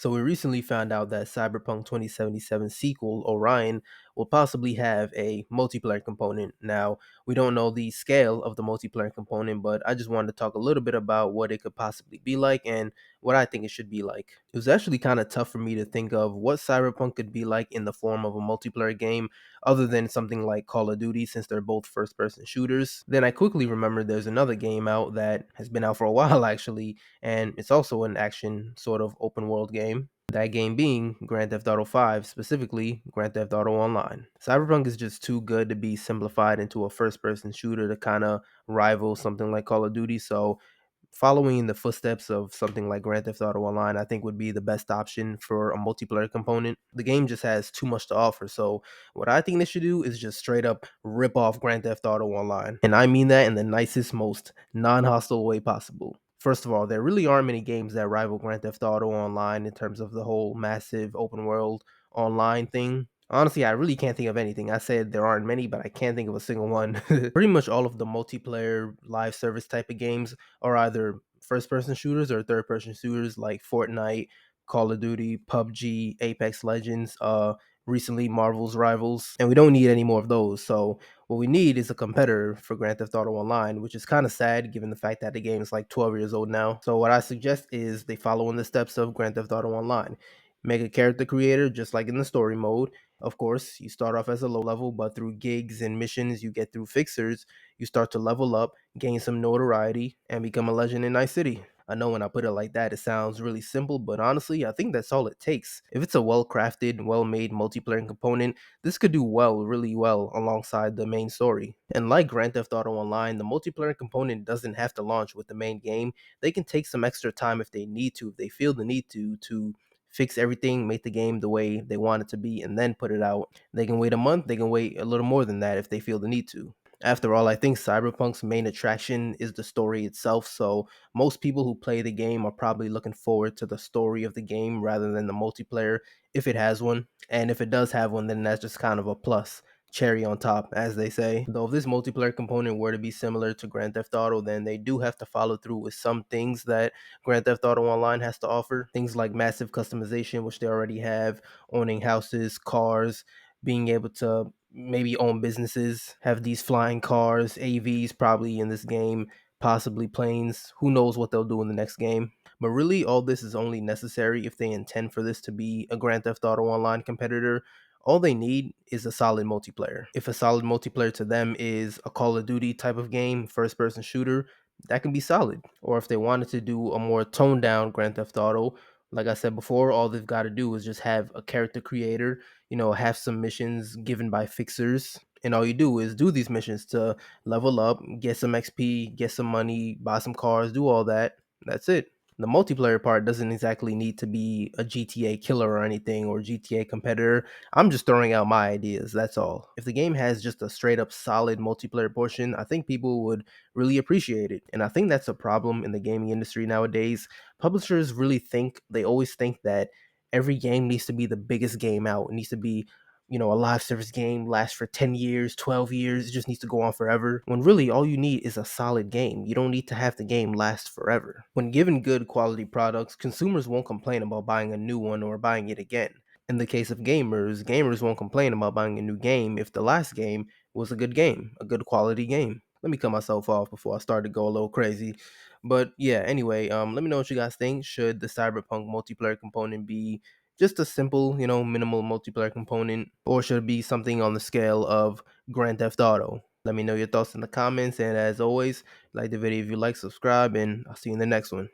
So we recently found out that Cyberpunk 2077 sequel, Orion, will possibly have a multiplayer component. Now, we don't know the scale of the multiplayer component, but I just wanted to talk a little bit about what it could possibly be like and what I think it should be like. It was actually kind of tough for me to think of what Cyberpunk could be like in the form of a multiplayer game other than something like Call of Duty, since they're both first person shooters. Then I quickly remembered there's another game out that has been out for a while actually, and it's also an action sort of open world game. That game being Grand Theft Auto 5, specifically Grand Theft Auto Online. Cyberpunk is just too good to be simplified into a first person shooter to kind of rival something like Call of Duty. So following in the footsteps of something like Grand Theft Auto Online, I think would be the best option for a multiplayer component. The game just has too much to offer. So what I think they should do is just straight up rip off Grand Theft Auto Online. And I mean that in the nicest, most non-hostile way possible. First of all, there really aren't many games that rival Grand Theft Auto Online in terms of the whole massive open world online thing. Honestly, I really can't think of anything. I said there aren't many, but I can't think of a single one. Pretty much all of the multiplayer live service type of games are either first person shooters or third person shooters like Fortnite, Call of Duty, PUBG, Apex Legends, recently Marvel's Rivals, and we don't need any more of those. So what we need is a competitor for Grand Theft Auto Online, which is kind of sad given the fact that the game is like 12 years old now. So what I suggest is they follow in the steps of Grand Theft Auto Online. Make a character creator just like in the story mode. Of course, you start off as a low level, but through gigs and missions you get through fixers, you start to level up, gain some notoriety, and become a legend in Night City. I know when I put it like that, it sounds really simple, but honestly, I think that's all it takes. If it's a well crafted, well made multiplayer component, this could do well, really well, alongside the main story. And like Grand Theft Auto Online, the multiplayer component doesn't have to launch with the main game. They can take some extra time if they need to, if they feel the need to fix everything, make the game the way they want it to be, and then put it out. They can wait a month, they can wait a little more than that if they feel the need to. After all, I think Cyberpunk's main attraction is the story itself, so most people who play the game are probably looking forward to the story of the game rather than the multiplayer, if it has one. And if it does have one, then that's just kind of a plus. Cherry on top, as they say. Though if this multiplayer component were to be similar to Grand Theft Auto, then they do have to follow through with some things that Grand Theft Auto Online has to offer. Things like massive customization, which they already have, owning houses, cars, being able to maybe own businesses, have these flying cars, AVs probably in this game, possibly planes. Who knows what they'll do in the next game. But really, all this is only necessary if they intend for this to be a Grand Theft Auto Online competitor. All they need is a solid multiplayer. If a solid multiplayer to them is a Call of Duty type of game, first person shooter, that can be solid. Or if they wanted to do a more toned down Grand Theft Auto, like I said before, all they've got to do is just have a character creator, have some missions given by fixers. And all you do is do these missions to level up, get some XP, get some money, buy some cars, do all that. That's it. The multiplayer part doesn't exactly need to be a GTA killer or anything or GTA competitor. I'm just throwing out my ideas, that's all. If the game has just a straight up solid multiplayer portion, I think people would really appreciate it. And I think that's a problem in the gaming industry nowadays. Publishers really they always think that every game needs to be the biggest game out. It needs to be a live service game lasts for 10 years, 12 years, it just needs to go on forever. When really all you need is a solid game. You don't need to have the game last forever. When given good quality products, consumers won't complain about buying a new one or buying it again. In the case of gamers, gamers won't complain about buying a new game if the last game was a good game, a good quality game. Let me cut myself off before I start to go a little crazy. But yeah, anyway, let me know what you guys think. Should the Cyberpunk multiplayer component be just a simple, minimal multiplayer component, or should it be something on the scale of Grand Theft Auto? Let me know your thoughts in the comments, and as always, like the video if you like, subscribe, and I'll see you in the next one.